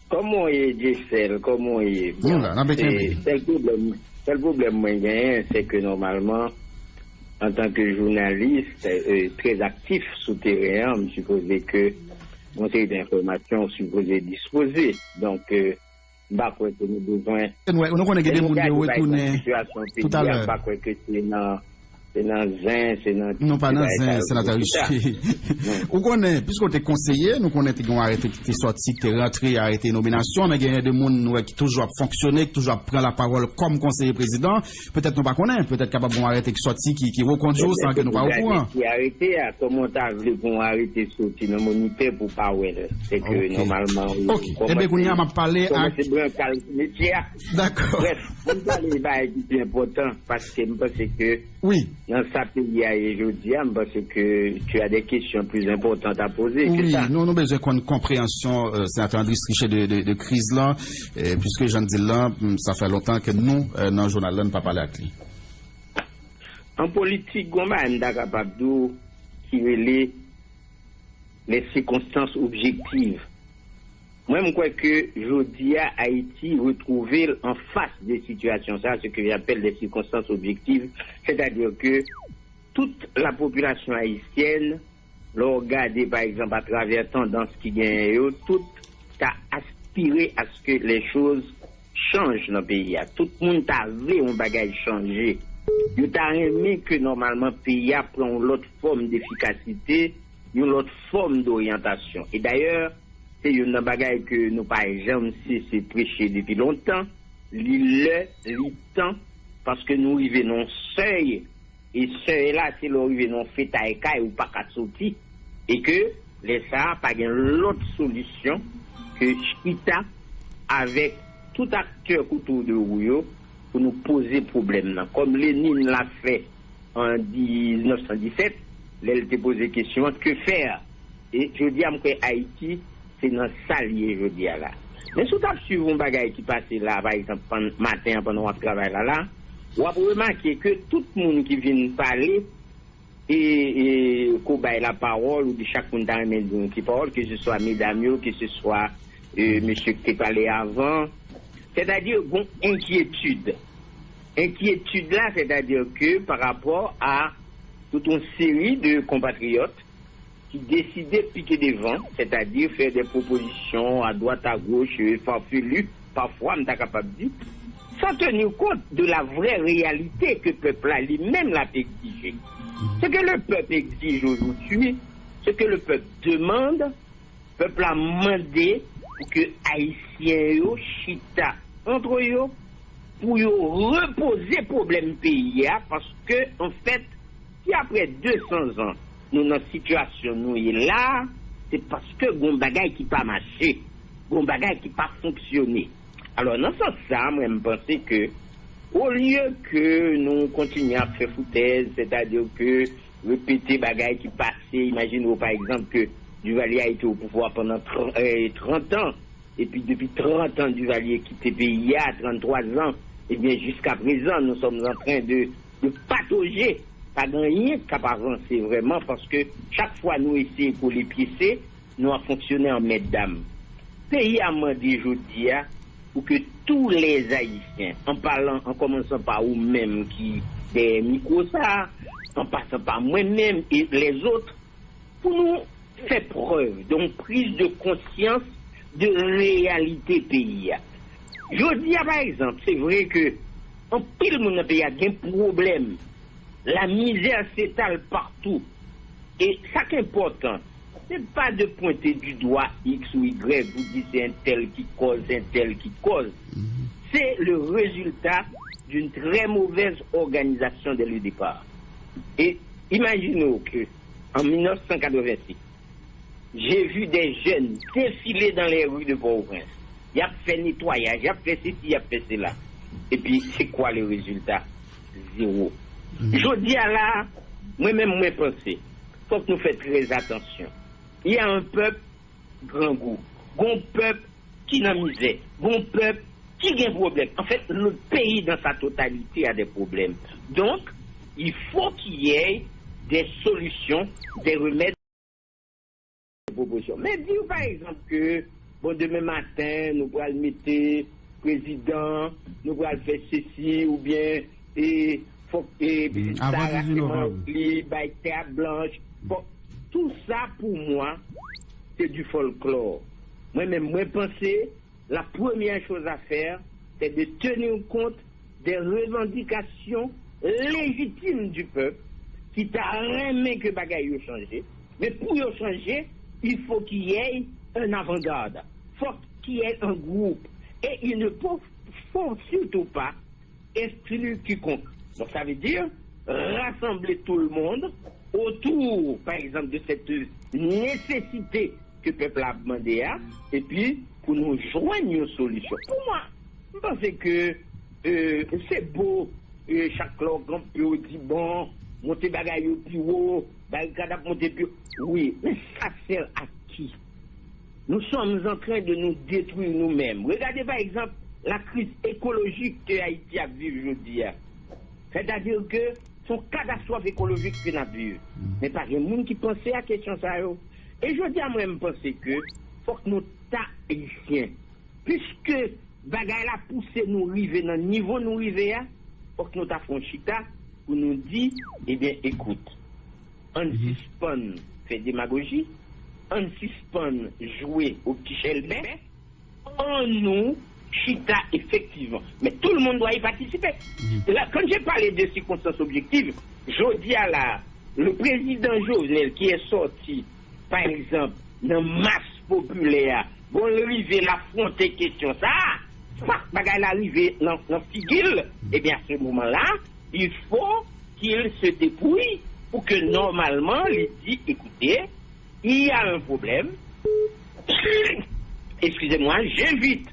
comment est comment est. C'est le problème moyen, c'est que normalement, en tant que journaliste très actif sous terrain, je suppose que mon série d'informations supposé disposer. Donc, bah, quoi que nous besoin. On connaît des gens qui retournent tout à l'heure. Bah, quoi que c'est dans Zin, c'est dans. Non, pas dans Zin, sénateur Richer. On connaît, puisqu'on t'est conseiller, nous connaissons qu'ils ont arrêté, qui est sorti, qui est rentré, arrêté nomination, mais il y a des gens qui toujours fonctionné, qui toujours prend la parole comme conseiller président. Peut-être nous pas connaître, peut-être capable de arrêter qui sorti, qui reconduit sans que nous pas au courant. Qui arrêté, comment t'as voulu qu'on arrête sorti dans mon moniteur pour pas ouais, c'est que normalement. Ok. Eh bien, qu'on y a parlé à. D'accord. Bref, on parle de plus important parce que je pense que. Oui. Dans sa pays aujourd'hui, parce que tu as des questions plus importantes à poser. Oui, ça. nous avons besoin d'une compréhension, sénateur Andris Richer, de crise là, puisque j'en dis là, ça fait longtemps que nous, dans le journal, ne pas parler avec lui. En politique, on est capable de qui relève les circonstances objectives. Moi, je crois que aujourd'hui, Haïti retrouver en face des situations, ça, ce que j'appelle des circonstances objectives, c'est-à-dire que toute la population haïtienne, l'a regardé par exemple à travers tendance qui gagne, tout a aspiré à ce que les choses changent dans le pays. Tout le monde a vu un bagage changer. Il a aimé que normalement le pays prend l'autre forme d'efficacité, une autre forme d'orientation. Et d'ailleurs, c'est une bagaille que nous pas jamais cessé prêcher depuis longtemps, temps, parce que nous arrivons seuil, et seuil là, c'est l'arrivée fait à ou pas qu'à sortir, et que les ça pas l'autre solution que Chita avec tout acteur autour de Rouyo pour nous poser problème. Comme Lénine l'a fait en 1917, elle t'a posé question, que faire? Et je dis à moi que Haïti, c'est dans ça lié, je dis là. Mais si tu as suivi un bagage qui passe là, par exemple, matin, pendant qu'on travaille là, on va remarquer que tout le monde qui vient parler et qu'on baille la parole, ou de chaque monde dans une qui parle, que ce soit mesdames, que ce soit monsieur qui parlait avant, c'est-à-dire, bon, inquiétude. Inquiétude là, c'est-à-dire que par rapport à toute une série de compatriotes qui décidaient de piquer des vents, c'est-à-dire faire des propositions à droite, à gauche, farfelues, parfois, on est capable de dire, sans tenir compte de la vraie réalité que le peuple a lui-même l'a exigé. Ce que le peuple exige aujourd'hui, ce que le peuple demande, le peuple a demandé pour que Haïtiens, chita, entre eux, pour reposer problème pays, parce que, en fait, si après 200 ans, nous, dans la situation, nous, est là, c'est parce que bon bagay qui pas marché, bon bagay qui pas fonctionné. Alors, dans ce sens, moi, je pense que, au lieu que nous continuions à faire foutaise, c'est-à-dire que répéter bagay qui passait, imaginez par exemple que Duvalier a été au pouvoir pendant 30 ans, et puis depuis 30 ans, Duvalier a quitté le pays à 33 ans, et bien jusqu'à présent, nous sommes en train de patauger. Pas rien capable d'avancer vraiment parce que chaque fois nous essayons pour les piécer, nous avons fonctionné en mesdames. Pays a demandé aujourd'hui pour que tous les Haïtiens, en commençant par vous-même qui des micros ça, en passant par moi-même et les autres, pour nous faire preuve d'une prise de conscience de réalité pays. Je dis par exemple, c'est vrai que en pile mon pays a un problème. La misère s'étale partout. Et ça qui est important, c'est pas de pointer du doigt X ou Y, vous dites c'est un tel qui cause, un tel qui cause. C'est le résultat d'une très mauvaise organisation dès le départ. Et imaginez que en 1986, j'ai vu des jeunes défiler dans les rues de Port-au-Prince. Il a fait nettoyage, il a fait ceci, il a fait cela. Et puis, c'est quoi le résultat? Zéro. Je dis à là, moi-même, moi penser, faut que nous fassions très attention. Il y a un peuple grand goût, un peuple qui n'a misère, un peuple qui a des problèmes. En fait, le pays dans sa totalité a des problèmes. Donc, il faut qu'il y ait des solutions, des remèdes, des propositions. Mais dis par exemple que bon, demain matin, nous allons mettre président, nous allons faire ceci, ou bien, et faut que avant 18 novembre. terre blanche. Bon, tout ça, pour moi, c'est du folklore. Moi-même, moi, penser, la première chose à faire, c'est de tenir compte des revendications légitimes du peuple, qui t'a remis que bagaille a changé. Mais pour y changer, il faut qu'il y ait un avant-garde. Il faut qu'il y ait un groupe. Et il ne faut surtout pas exclure quiconque. Donc ça veut dire rassembler tout le monde autour, par exemple, de cette nécessité que le peuple a demandé à, et puis pour nous joindre une solution. Pour moi, je pense que c'est beau, chaque local peut dire bon, monter bagaille au plus haut, barricade monter plus haut. Oui, mais ça sert à qui? Nous sommes en train de nous détruire nous-mêmes. Regardez par exemple la crise écologique que Haïti a vécue aujourd'hui. C'est-à-dire que son catastrophe écologique que nous vivons. Mais pas de monde qui pensait à la question ça. Et je dis à moi-même penser que faut que nous haïtiens, puisque bagaille la poussé nous river dans le niveau nous river, faut que nous fassions chita pour nous dire, eh bien écoute, on suspend fait démagogie, on suspend jouer au petit chelbin, on nous chita effectivement. Mais tout le monde doit y participer. Là, quand j'ai parlé de circonstances objectives, je dis à le président Jovenel qui est sorti, par exemple, dans masse populaire, bon, l'arrivée, l'affronter question, ça, bagaille l'arrivée dans figure, eh bien, à ce moment-là, il faut qu'il se dépouille pour que normalement, il dit, écoutez, il y a un problème. Excusez-moi, j'invite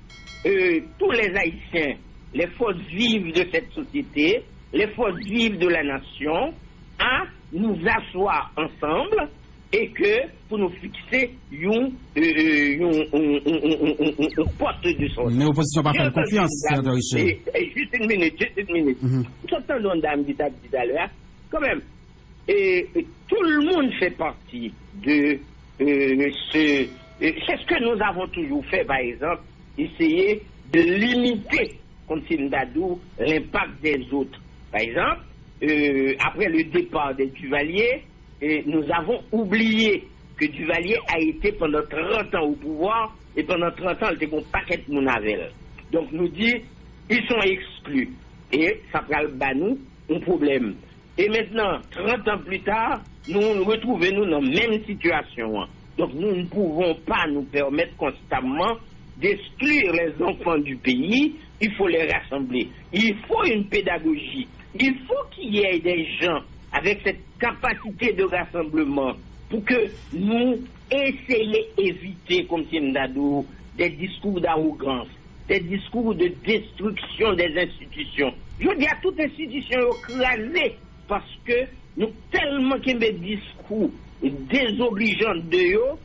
tous les Haïtiens, les forces vives de cette société, les forces vives de la nation, à nous asseoir ensemble et que pour nous fixer une porte de sortie. Mais l'opposition n'a pas fait confiance, sénateur Richet. Juste une minute. J'entends dame dit à l'heure, quand même, tout le monde fait partie de c'est ce que nous avons toujours fait, par exemple, essayer de limiter, comme Sindadou, l'impact des autres. Par exemple, après le départ des Duvalier, nous avons oublié que Duvalier a été pendant 30 ans au pouvoir et pendant 30 ans, il était un paquet de Mounavel. Donc, nous dit, ils sont exclus. Et ça prend nous un problème. Et maintenant, 30 ans plus tard, nous nous retrouvons dans la même situation. Donc, nous ne pouvons pas nous permettre constamment d'exclure les enfants du pays. Il faut les rassembler. Il faut une pédagogie. Il faut qu'il y ait des gens avec cette capacité de rassemblement pour que nous essayions d'éviter, comme Tiendadou, des discours d'arrogance, des discours de destruction des institutions. Je dis à toute institution écrasée parce que nous tellement qu'il y a des discours désobligeants de eux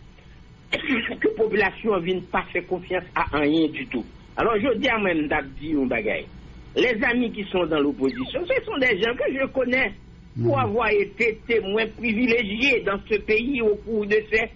que la population ne vient pas faire confiance à rien du tout. Alors je dis à moi-même d'abdir un bagage. Les amis qui sont dans l'opposition, ce sont des gens que je connais pour avoir été témoins privilégiés dans ce pays au cours de ces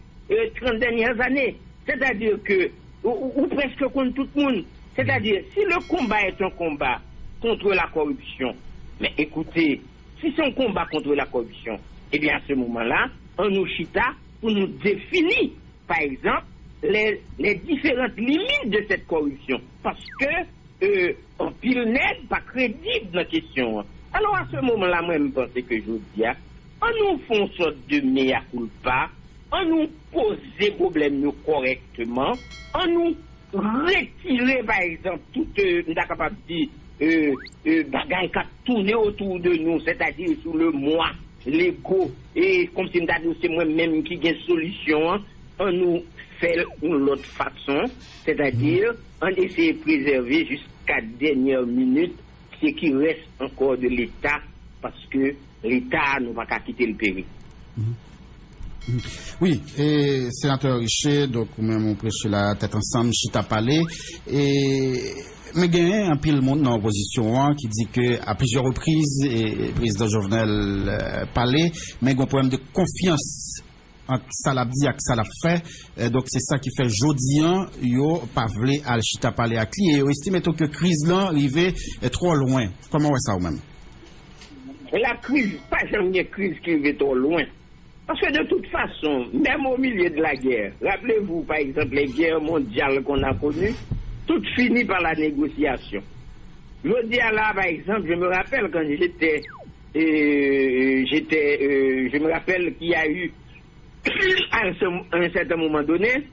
30 dernières années. C'est-à-dire que, ou presque contre tout le monde, c'est-à-dire si le combat est un combat contre la corruption, mais écoutez, si c'est un combat contre la corruption, eh bien à ce moment-là, on nous chita pour nous définir, par exemple, les différentes limites de cette corruption. Parce que en pile net, pas crédible dans la question. Alors à ce moment-là, moi, je pense que je dis, on nous fait une sorte de mea culpa, on nous pose des problèmes nous correctement, on nous retire, par exemple, toute, nous sommes capables de dire, bagaille qui a tourné autour de nous, c'est-à-dire sur le moi, l'ego, et comme si c'est moi-même qui ai une solution, on nous fait une autre façon, c'est-à-dire on essaie de préserver jusqu'à dernière minute ce qui reste encore de l'État, parce que l'État ne va pas quitter le pays. Oui, et sénateur Richet, donc même on prêche la tête ensemble, Chita Palais, et mais il y a un pile monde dans l'opposition qui dit que à plusieurs reprises, et le président Jovenel parlait, mais il y a un problème de confiance entre ça l'a dit et ça l'a fait. Donc c'est ça qui fait jodian yo pas vle al chita parler à qui et yo estime que crise là arrivé trop loin. Comment ouais ça ou même? La crise, pas jamais une crise qui arrive trop loin. Parce que de toute façon, même au milieu de la guerre, rappelez-vous par exemple les guerres mondiales qu'on a connues, toutes finissent par la négociation. Je dis là, par exemple, je me rappelle quand je me rappelle qu'il y a eu à un certain moment donné,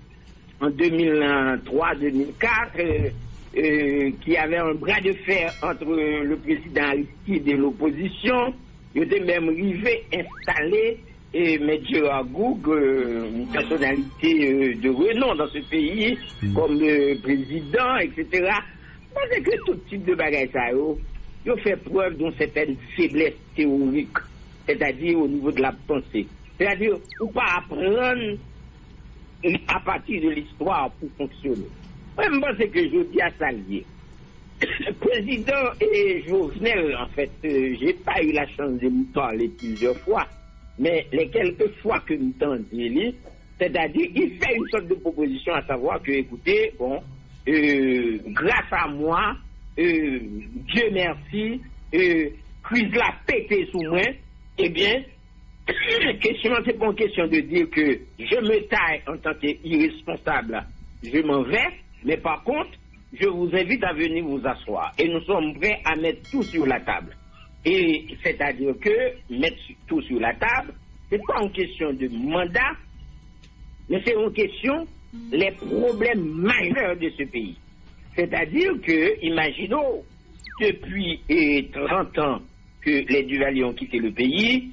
en 2003-2004, qu'il y avait un bras de fer entre le président Aristide et l'opposition. Il était même arrivé installer M. Agoug, une personnalité de renom dans ce pays, comme président, etc. Parce que tout type de bagages, ils ont fait preuve d'une certaine faiblesse théorique, c'est-à-dire au niveau de la pensée. C'est-à-dire, ou pas apprendre à partir de l'histoire pour fonctionner. Moi, je pense que je dis à ça lié. Le président et Jovenel, en fait, j'ai pas eu la chance de me parler plusieurs fois, mais les quelques fois que nous t'en dit, c'est-à-dire, il fait une sorte de proposition à savoir que, écoutez, bon, grâce à moi, Dieu merci, crise la pété sous moi, eh bien, question, c'est pas une question de dire que je me taille en tant qu'irresponsable, je m'en vais, mais par contre, je vous invite à venir vous asseoir. Et nous sommes prêts à mettre tout sur la table. Et c'est-à-dire que mettre tout sur la table, c'est pas une question de mandat, mais c'est une question les problèmes majeurs de ce pays. C'est-à-dire que, imaginons, depuis 30 ans que les Duvaliers ont quitté le pays,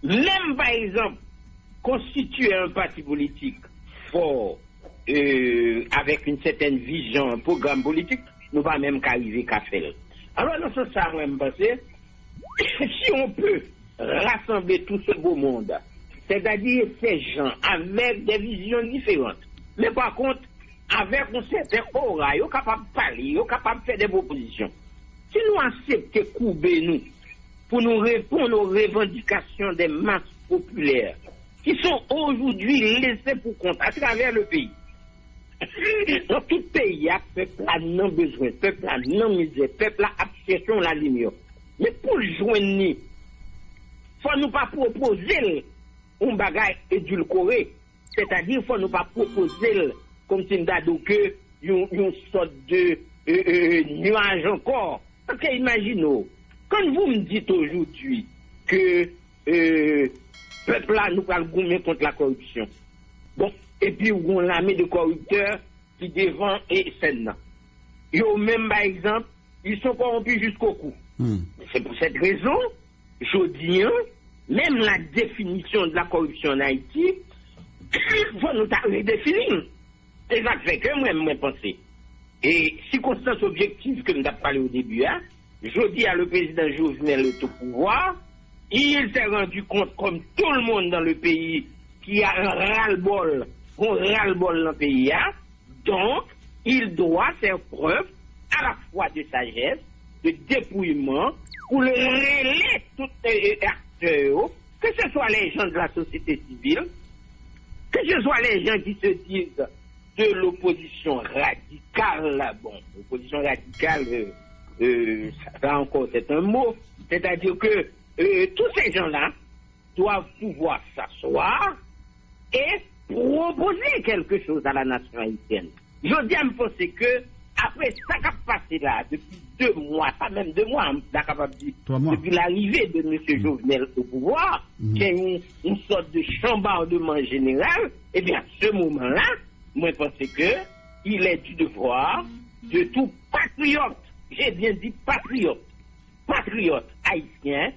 même par exemple, constituer un parti politique fort, avec une certaine vision, un programme politique, nous va même qu'arriver qu'à faire. Alors, dans ce sens, moi, je pense, si on peut rassembler tout ce beau monde, c'est-à-dire ces gens avec des visions différentes, mais par contre, avec un certain aura, ils sont capables de parler, ils sont capables de faire des propositions. Si nous acceptons couper nous, pour nous répondre aux revendications des masses populaires, qui sont aujourd'hui laissées pour compte à travers le pays. Dans tout pays, il peuple a non besoin, peuple a non misère, peuple a obsession la lumière. Mais pour le joindre, il faut nous pas proposer un bagage édulcoré. C'est-à-dire, il faut nous pas proposer, comme si nous que une sorte de nuage encore. Parce que imaginez, quand vous me dites aujourd'hui que peuple là nous parle goumer contre la corruption. Bon, et puis on a l'armée de corrupteurs qui devant et scène. Ils ont même par exemple, ils sont corrompus jusqu'au cou. C'est pour cette raison, je dis, même la définition de la corruption en Haïti, il faut nous redéfinir. C'est ça qui fait que moi penser. Et circonstance objective que nous avons parlé au début, hein, je dis à le président Jovenel le tout pouvoir, il s'est rendu compte, comme tout le monde dans le pays, qu'il y a un ras-le-bol dans le pays, hein, donc il doit faire preuve à la fois de sagesse, de dépouillement, pour le relayer tous les acteurs, que ce soit les gens de la société civile, que ce soit les gens qui se disent de l'opposition radicale, bon, l'opposition radicale, ça encore c'est un mot, c'est-à-dire que tous ces gens-là doivent pouvoir s'asseoir et proposer quelque chose à la nation haïtienne. Je dis à me penser que après ça qui a passé là, depuis 2 mois, pas même 2 mois, depuis l'arrivée de M. Jovenel au pouvoir, qui est une sorte de chambardement général, eh bien, à ce moment-là, moi, je pense que il est du devoir de tout patriote, j'ai bien dit patriote haïtien,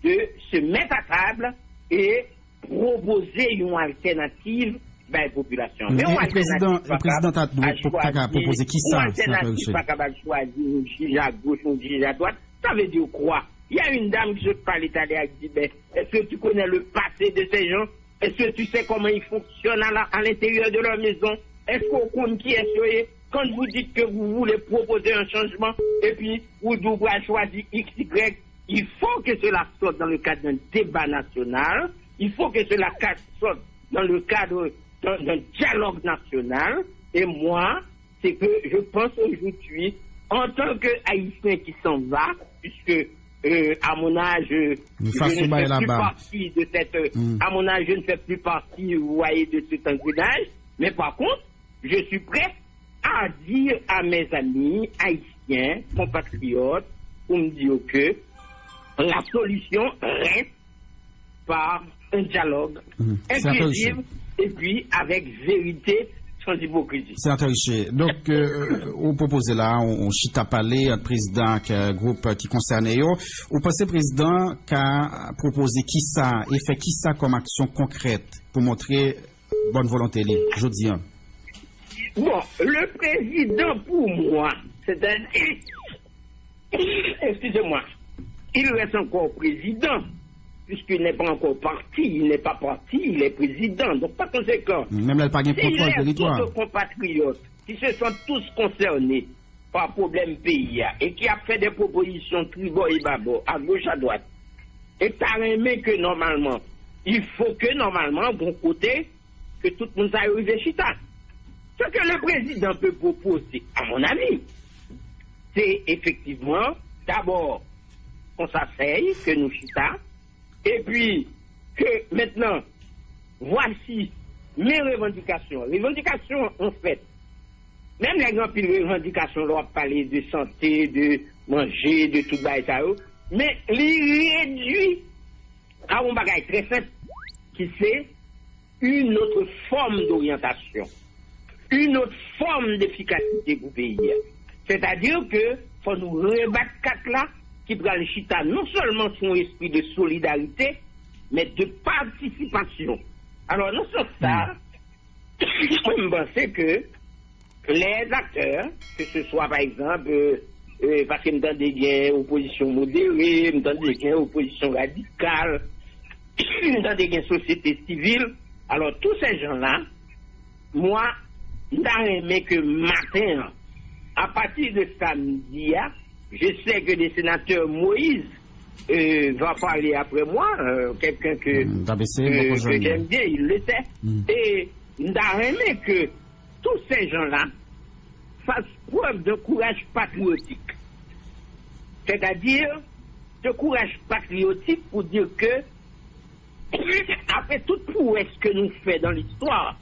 de se mettre à table et proposer une alternative à la population. Mais le président a proposé qui ça? Une alternative pas capable de choisir un juge à gauche ou un juge à droite. Ça veut dire quoi? Il y a une dame qui se parle italien qui dit, est-ce que tu connais le passé de ces gens? Est-ce que tu sais comment ils fonctionnent à l'intérieur de leur maison? Est-ce qu'on compte qui est soyez? Quand vous dites que vous voulez proposer un changement et puis vous devez choisir X, Y, il faut que cela sorte dans le cadre d'un débat national. Il faut que cela sorte dans le cadre d'un dialogue national. Et moi, c'est que je pense aujourd'hui, en tant qu'Haïtien qui s'en va, puisque à mon âge, je ne fais plus partie de cette, à mon âge, je ne fais plus partie, vous voyez, de cet engrenage. Mais par contre, je suis prêt à dire à mes amis haïtiens, compatriotes, pour me dire que la solution reste par un dialogue inclusif et puis avec vérité, sans hypocrisie. Sénateur Richer, donc, vous proposez là, on chita parler, un président qui a un groupe qui concerne eux. Vous pensez, président, qu'a proposé qui ça, et fait qui ça comme action concrète pour montrer bonne volonté, je dis. Bon, le président, pour moi, c'est-à-dire, excusez-moi, il reste encore président, puisqu'il n'est pas encore parti, il n'est pas parti, il est président. Donc, par conséquent, même là, pas de contrôle territoire. Nos compatriotes qui se sont tous concernés par problème pays et qui a fait des propositions tribo et babo, à gauche, à droite, et t'as aimé que normalement, il faut que normalement, bon côté, que tout le monde aille arriver chita. Ce que le président peut proposer, à mon avis, c'est effectivement, d'abord, qu'on s'asseye, que nous chita, et puis, que maintenant, voici mes revendications. Les revendications, en fait, même les grandes revendications, on doit parler de santé, de manger, de tout ça, mais les réduit à un bagage très simple, qui c'est une autre forme d'orientation, une autre forme d'efficacité pour le pays. C'est-à-dire que, faut nous rebattre quatre là, qui prend le chita non seulement son esprit de solidarité, mais de participation. Alors, non seulement ça, je pense que les acteurs, que ce soit par exemple, parce que nous avons des gains opposition modérée, nous avons des gains opposition radicale, nous avons des gains société civile, alors tous ces gens-là, moi, nous avons aimé que matin, à partir de samedi, je sais que le sénateur Moïse va parler après moi, quelqu'un que j'aime bien, il le sait. Et nous avons aimé que tous ces gens-là fassent preuve de courage patriotique. C'est-à-dire de courage patriotique pour dire que, après toute prouesse que nous faisons dans l'histoire,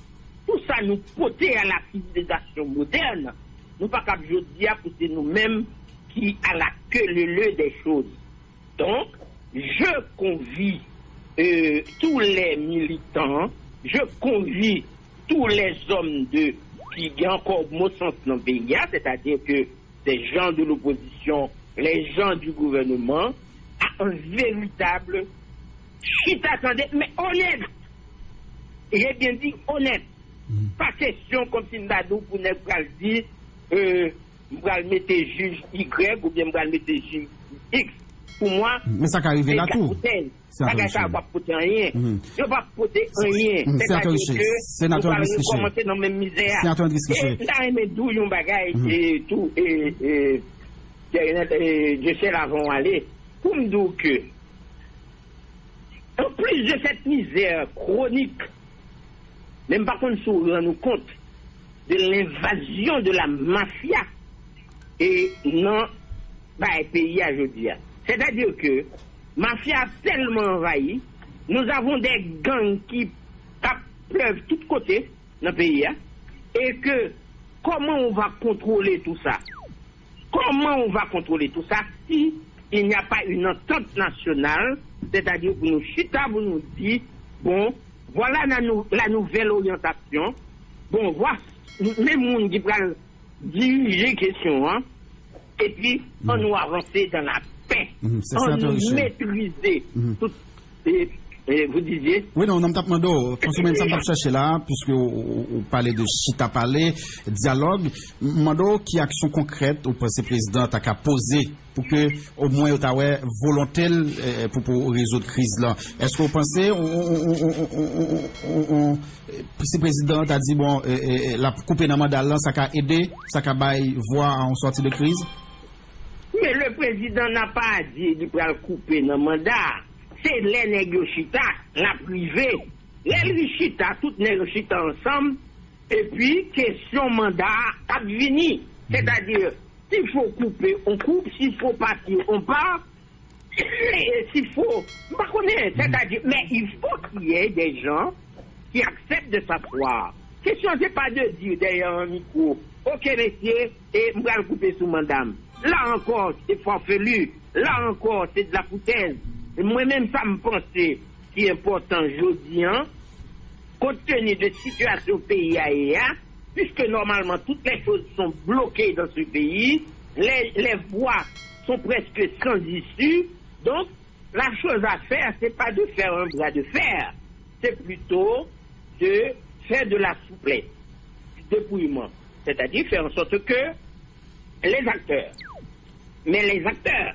tout ça nous portait à la civilisation moderne, nous pas qu'à dire pour c'est nous-mêmes qui à la queue le des choses. Donc, je convie tous les militants, je convie tous les hommes qui ont encore mon sens dans le pays, c'est-à-dire que des gens de l'opposition, les gens du gouvernement, à un véritable attendez, mais honnête. J'ai bien dit honnête. Pas question comme si nous avons pour ne pas dire je vais mettre juge Y ou bien je vais mettre juge X. Pour moi, mais ça arrive là tout. Ça ne va pas porter rien. Je ne vais pas porter rien. C'est-à-dire que nous allons commencer dans la même misère. Et là, il me dit un bagage et tout. Et je sais là vont aller. Pour me dire que, en plus de cette misère chronique, même par contre, nous rendons compte de l'invasion de la mafia et non, pays à jeudi. C'est-à-dire que mafia a tellement envahi, nous avons des gangs qui pleuvent de tous côtés dans le pays, et que comment on va contrôler tout ça? Comment on va contrôler tout ça si il n'y a pas une entente nationale, c'est-à-dire que nous chita, vous nous dit, bon, voilà la nouvelle orientation, bon, voilà, même monde qui va diriger question, hein, et puis on nous avancer dans la paix, on nous maîtriser tout. Vous disiez? Oui, non, on n'a pas demandé, consommer ça, pas chercher là, puisque vous parlez de chita parler, dialogue, mando qui action concrète au président a qu'à poser pour que, au moins, il y ait volonté pour résoudre la crise là. Est-ce que vous pensez, si le président a dit, bon, la coupe dans le mandat là, ça a aidé, ça a voir en sortie de crise? Mais le président n'a pas dit qu'il va couper dans le mandat. C'est les négociateurs, la privée, Les chita, toutes les chita ensemble, et puis, question mandat à venir. C'est-à-dire, s'il faut couper, on coupe, s'il faut partir, on part. Et s'il faut, c'est-à-dire, mais il faut qu'il y ait des gens qui acceptent de s'asseoir. Question, c'est pas de dire derrière un micro, ok, messieurs, et moi, je vais couper sous madame. Là encore, c'est farfelu. Là encore, c'est de la foutaise. Moi-même, ça me pensait qui est important aujourd'hui, hein, compte tenu de la situation pays ailleurs, puisque normalement toutes les choses sont bloquées dans ce pays, les voies sont presque sans issue, donc la chose à faire, c'est pas de faire un bras de fer, c'est plutôt de faire de la souplesse, du dépouillement, c'est-à-dire faire en sorte que les acteurs, mais les acteurs,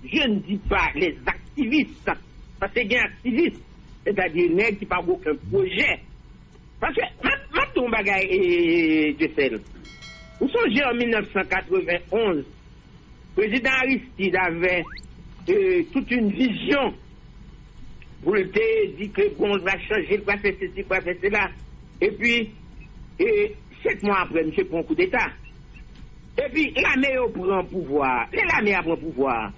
je ne dis pas les activistes, parce qu'il y a des activistes, c'est-à-dire les qui n'ont pas aucun projet. Parce que, maintenant, bagaille et de celle. Vous songez en 1991, le président Aristide avait toute une vision pour le dire que bon, on va changer, il va faire ceci, il va faire cela. Et puis, 7 mois après, M. prend un coup d'État. Et puis, l'armée prend pouvoir. L'armée prend pouvoir.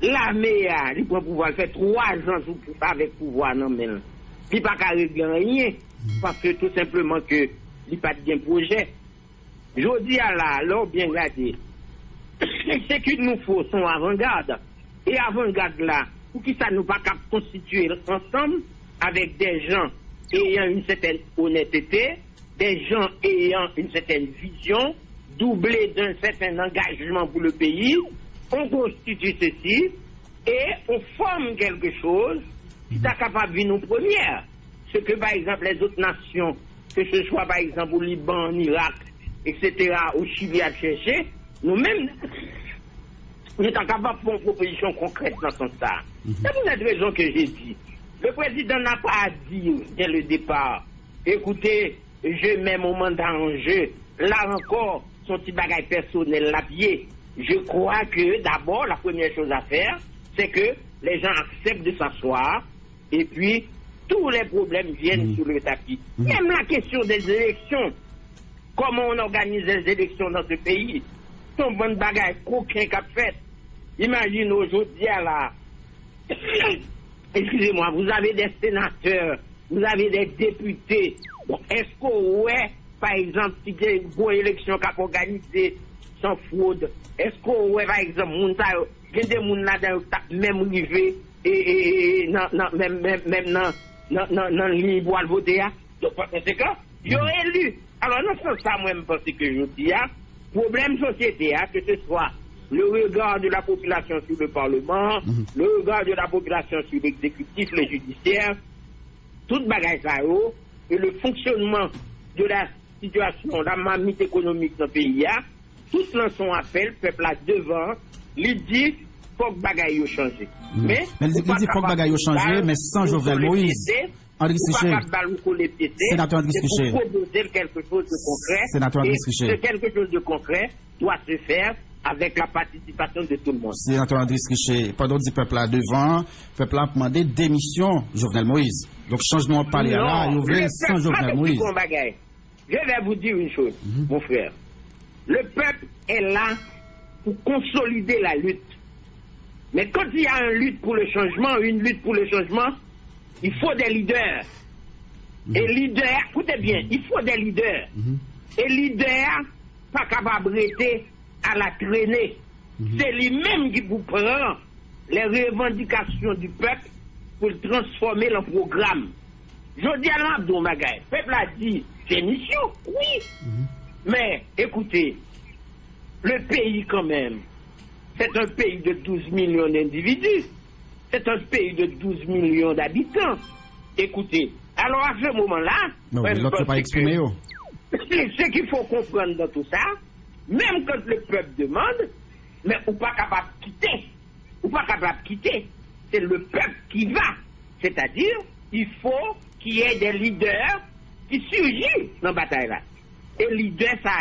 L'armée, il prend pouvoir. Il fait 3 ans avec pouvoir. Non, mais il n'y a pas qu'à régler rien. Parce que tout simplement que il n'y a pas de projet. Je dis à la, alors bien regardé. C'est qu'il nous faut son avant-garde. Et avant-garde là, pour qui ça nous pas qu'à constituer ensemble avec des gens ayant une certaine honnêteté, des gens ayant une certaine vision, doublée d'un certain engagement pour le pays, on constitue ceci et on forme quelque chose qui est capable de venir en première. Ce que par exemple les autres nations, que ce soit par exemple au Liban, en Irak, etc., au Chili à chercher, nous-mêmes, nous sommes capables de faire une proposition concrète dans ce sens-là. C'est pour cette raison que j'ai dit. Le président n'a pas à dire dès le départ, écoutez, je mets mon mandat en jeu. Là encore, son petit bagage personnel l'a pied. Je crois que d'abord, la première chose à faire, c'est que les gens acceptent de s'asseoir et puis tous les problèmes viennent sur le tapis. Même la question des élections, comment on organise les élections dans ce pays, son bon bagage coquin qu'a fait. Imagine aujourd'hui là, excusez-moi, vous avez des sénateurs, vous avez des députés. Bon, est-ce qu'on ouais, par exemple, si il y a une bonne élection qu'a organisée sans fraude, est-ce qu'on ouais, par exemple, il y a des gens là même arrivé et même dans le bois de voter, donc par conséquent, ils ont élu. Alors, non, c'est ça, moi, je pense que je dis, problème société, que ce soit le regard de la population sur le Parlement, le regard de la population sur l'exécutif, le judiciaire, toute bagaille ça, et le fonctionnement de la situation, la mamite économique dans le pays, tout son appel, peuple là devant, il dit, faut que bagaille changer. Mais il dit, faut que bagaille changer, mais sans Jovenel Moïse. André Trichet, sénateur André Trichet, proposer quelque chose de concret, sénateur André Trichet, quelque chose de concret doit se faire avec la participation de tout le monde. Sénateur André Trichet, pendant que le peuple là devant, le peuple a demandé démission Jovenel Moïse. Donc changement de parler là, il veut sans Jovenel Moïse. Je vais vous dire une chose, mon frère. Le peuple est là pour consolider la lutte. Mais quand il y a une lutte pour le changement, il faut des leaders. Et leaders, écoutez bien, il faut des leaders. Et leaders, pas capable de rester à la traînée. C'est lui-même qui vous prend les revendications du peuple pour le transformer en programme. Je dis à l'Abdou Magaï, le peuple a dit, c'est mission, oui. Mais écoutez, le pays quand même, c'est un pays de 12 millions d'individus. C'est un pays de 12 millions d'habitants. Écoutez, alors à ce moment-là, ce qu'il faut comprendre dans tout ça, même quand le peuple demande, mais ou pas capable de quitter, c'est le peuple qui va. C'est-à-dire, il faut qu'il y ait des leaders qui surgissent dans la bataille-là. Et leader, ça,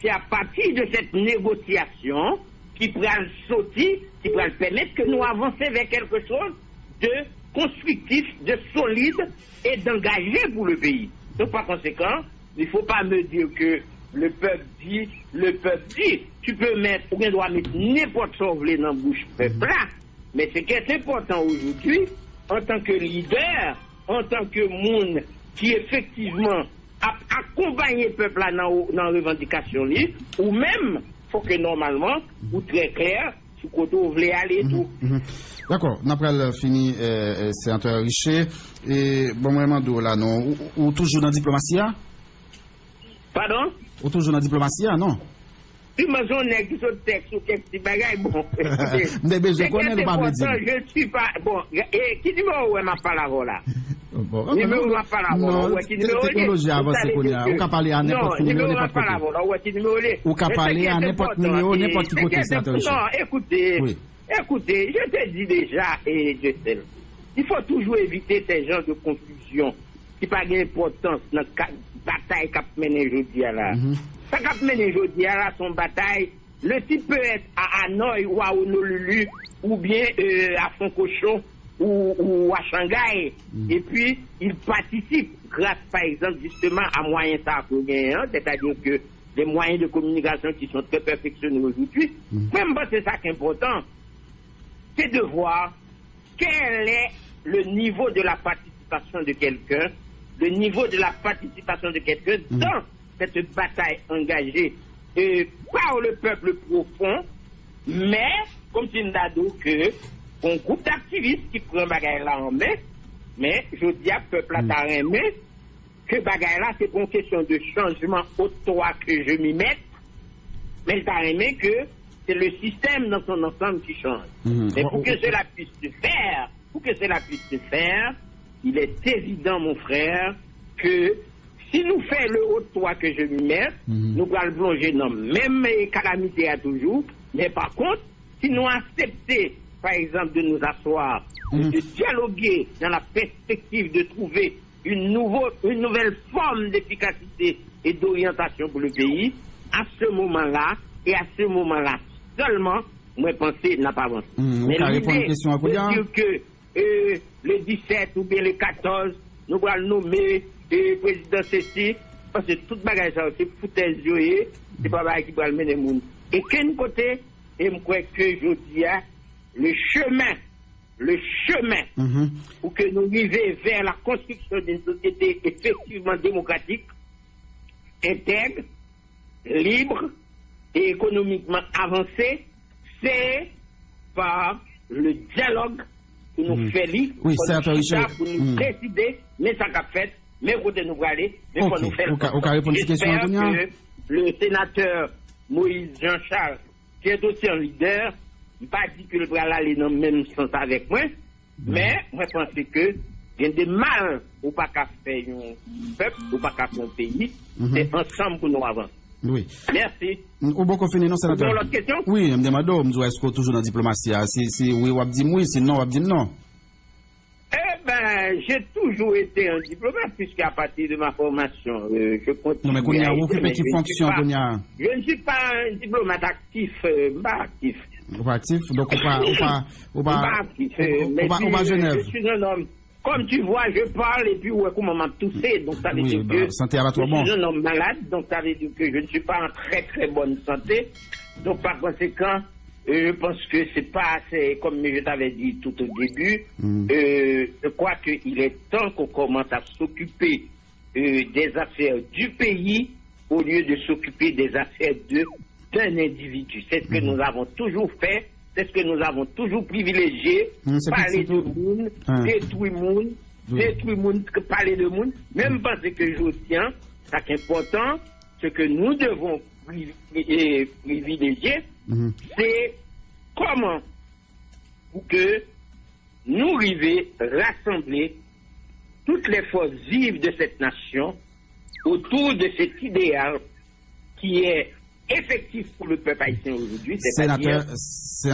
c'est à partir de cette négociation qui pourra sauter, qui pourra permettre que nous avancions vers quelque chose de constructif, de solide et d'engagé pour le pays. Donc par conséquent, il ne faut pas me dire que le peuple dit. Tu peux mettre, ou bien doit mettre n'importe quoi dans la bouche peuple là. Mais ce qui est important aujourd'hui, en tant que leader, en tant que monde qui effectivement a accompagné le peuple là dans la revendication, ou même, il faut que normalement, ou très clair, si vous voulez aller tout. D'accord, on a fini, sénateur Richer, et bon, vraiment, là, non, ou toujours dans la diplomatie? Pardon? Ou toujours dans la diplomatie, non? Si je suis sur texte ou quelques petits bagages, bon. Mais je connais le pas dire. Je ne suis pas. Bon, qui numéro est ma parole là? Bon, numéro ma parole. Non, technologie avance qu'on a. On peut parler à n'importe quel numéro, n'importe côté. On peut parler à n'importe numéro, n'importe qui côté, sénateur Richer. Non, écoutez, je te dis déjà, et je sais, il faut toujours éviter ces genres de confusion qui n'ont pas d'importance dans la bataille qu'a menée aujourd'hui là. Ça qu'a mené aujourd'hui à son bataille, le type peut être à Hanoï ou à Honolulu ou bien à Foncochon ou à Shanghai. Et puis, il participe grâce, par exemple, justement à moyens sarkoïens, c'est-à-dire que des moyens de communication qui sont très perfectionnés aujourd'hui. Même c'est ça qui est important, c'est de voir quel est le niveau de la participation de quelqu'un, dans cette bataille engagée par le peuple profond, mais, comme tu nous as dit, que un groupe d'activistes qui prend bagaille là en main, mais je dis à peuple là t'as aimé, que bagaille là c'est une question de changement au toi que je m'y mette, mais t'as aimé que c'est le système dans son ensemble qui change. Mais pour que cela puisse se faire, il est évident, mon frère, que si nous faisons le haut de toi que je m'y mets, nous allons plonger dans même calamité à toujours. Mais par contre, si nous acceptons, par exemple, de nous asseoir, de dialoguer dans la perspective de trouver une nouvelle forme d'efficacité et d'orientation pour le pays, à ce moment-là, et à ce moment-là seulement, moi, penser n'a pas avancé. Mais l'idée de dire que le 17 ou bien le 14, nous allons nommer le président ceci, parce que toute bagage ça, c'est foutaise, c'est pas bagage qui va mener le monde. Et qu'un côté, et je crois que je dis, le chemin, pour que nous arrivions vers la construction d'une société effectivement démocratique, intègre, libre et économiquement avancée, c'est par le dialogue qui nous fait libre, pour nous décider, mais ça qu'a fait, mais côté nous aller, mais pour nous faire. J'espère que le sénateur Moïse Jean-Charles, qui est aussi un leader, pas dit que le bras aller dans le même sens avec moi, mais moi je pense que il y a des mal ou pas qu'à faire un peuple, ou pas qu'à faire un pays, c'est ensemble pour nous avancer. Oui. Merci. Ou bon qu'on finit, non, sénateur? Vous avez l'autre question? Oui, je me demande, est-ce qu'on toujours dans la diplomatie? Si oui, on dit oui, si non, on dit non. Eh ben, j'ai toujours été un diplomate, puisqu'à partir de ma formation, je continue. Non, mais qu'on y a occupé qui fonctionne, qu'on y a. Je ne suis pas un diplomate actif, pas actif. Pas actif, donc on pas Genève. Je suis un homme. Comme tu vois, je parle et puis comment m'a toussé, donc ça veut dire que santé à la je suis un homme malade, donc ça veut dire que je ne suis pas en très très bonne santé. Donc par conséquent, je pense que c'est pas assez, comme je t'avais dit tout au début, je crois qu'il est temps qu'on commence à s'occuper des affaires du pays au lieu de s'occuper des affaires d'un individu. C'est ce que nous avons toujours fait. C'est ce que nous avons toujours privilégié, parler de monde, détruire monde, parler de monde, même parce que je tiens, ça qui est important, ce que nous devons privilégier, c'est comment pour que nous arrivions à rassembler toutes les forces vives de cette nation autour de cet idéal qui est effectif pour le peuple haïtien aujourd'hui. Sénateur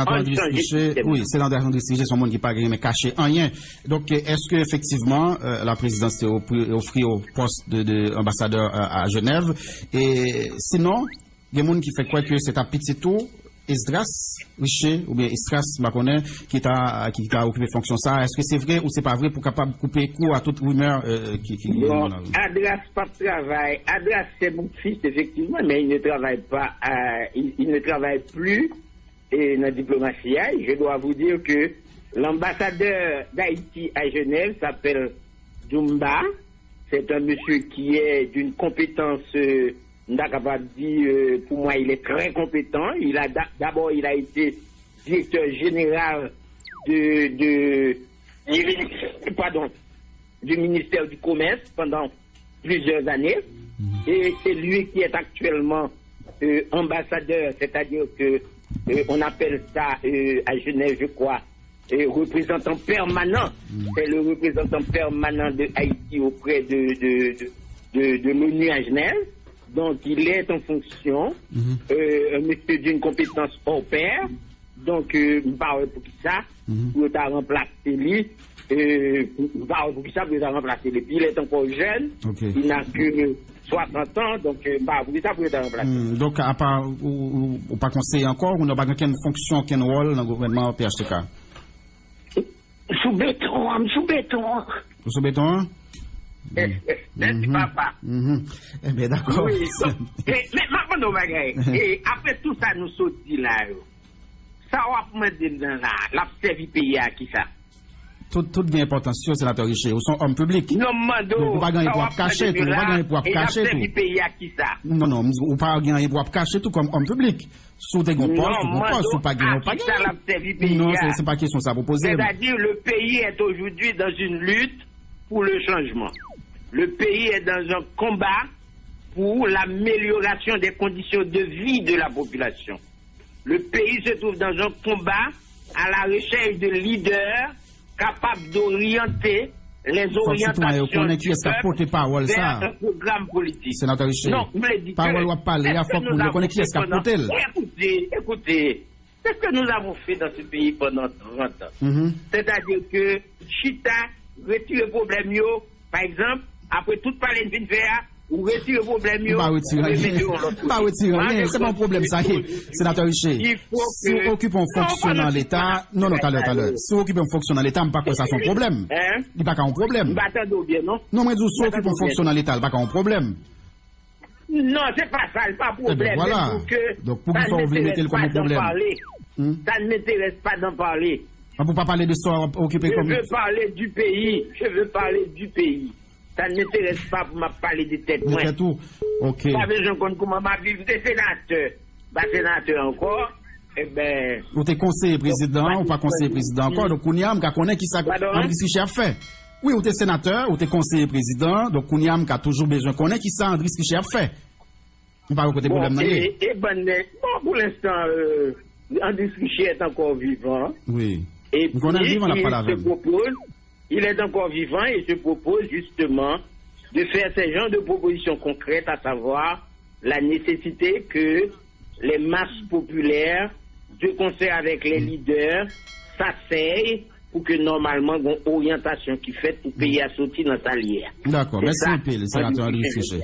Andriss Richer, oui, sénateur Andriss Richer, son monde qui parle mais caché en rien. Donc, est-ce que effectivement la présidence est offert au poste d'ambassadeur à Genève? Et sinon, il y a des gens qui fait quoi que c'est un petit tour Esdras Richer ou bien Estras Maconet qui t'a occupé fonction ça. Est-ce que c'est vrai ou c'est pas vrai pour capable couper court à toute rumeur qui bon, Adras pas travail. Adras c'est mon fils effectivement, mais il ne travaille pas il ne travaille plus dans la diplomatie. Je dois vous dire que l'ambassadeur d'Haïti à Genève s'appelle Djoumba. C'est un monsieur qui est d'une compétence on est capable de dire, pour moi, il est très compétent. D'abord, il a été directeur général du ministère du Commerce pendant plusieurs années. Et c'est lui qui est actuellement ambassadeur, c'est-à-dire que on appelle ça à Genève, je crois, représentant permanent. C'est le représentant permanent de Haïti auprès de l'ONU à Genève. Donc, il est en fonction, un monsieur d'une compétence hors pair. Donc, je parle pour qui ça, pour t'a remplacé lui. Je parle pour qui ça, pour t'a remplacé lui. Puis, il est encore jeune, il n'a que 60 ans, donc, pour qui ça, pour t'a remplacé. Donc, à part, ou pas conseiller encore, ou n'a pas quelle fonction, quel rôle dans le gouvernement PHTK? Sous béton. Sous béton? N'est-ce pas? Eh bien, d'accord. Oui, mais maintenant, et après tout ça, nous sommes dit là, ça va me dire dans la servi pays à qui ça? Tout bien importance, sénateur Richer, ou sont hommes publics. Non, Mando, vous pas gagner pour cacher tout, vous pas gagner pour cacher tout. Servi pays à qui ça? Non, vous pas gagner pour cacher tout comme homme public. Sous des gros postes, sous pas gagner, pas gagner. Non, c'est pas question ça vous poser. C'est-à-dire, le pays est aujourd'hui dans une lutte pour le changement. Le pays est dans un combat pour l'amélioration des conditions de vie de la population. Le pays se trouve dans un combat à la recherche de leaders capables d'orienter les orientations du peuple vers un programme politique. Sénateur Richer, non, vous me dites parole ou parler, il faut que nous connaissons qui est-ce qu'a porté. Écoutez, c'est ce que nous avons fait dans ce pays pendant 30 ans. C'est-à-dire que Chita retire le problème, par exemple, après toute parler de faire, ou retire le problème, c'est mon problème, ça y est. Sénateur Richer, si on occupe un fonction dans l'État, non, tout à l'heure, si on occupe un fonction dans l'État, pas que ça son problème. Il n'y a pas qu'un problème. Non, mais si on occupe un fonction dans l'État, il n'y a pas qu'un problème. Non, c'est pas ça, c'est pas problème. Voilà. Donc, pour que vous voulez mettre le comme problème. Ça ne m'intéresse pas d'en parler. On ne peut pas parler de ça occupé comme... Je veux parler du pays. Ça ne m'intéresse pas pour me parler des têtes. C'est tout. Ok. Ça veut dire comment m'a vivre des sénateurs. Sénateur encore. Eh ben. Ou t'es conseiller président ou pas conseiller président encore. Donc, Kouniam, qui connaît qui ça, Andris Richer a fait. Oui, ou t'es sénateur ou t'es conseiller président. Donc, Kouniam, qui a toujours besoin de connaître qui ça, Andris Richer a fait. On parle côté problème. Bon, pour l'instant, Andris Richer est encore vivant. Oui. Et puis, il est encore vivant et se propose justement de faire ce genre de propositions concrètes, à savoir la nécessité que les masses populaires, de concert avec les leaders, s'asseyent pour que normalement, il y ait une orientation qui fait pour payer à sortir dans sa lière. D'accord, merci un peu, le sénateur Andris Richer.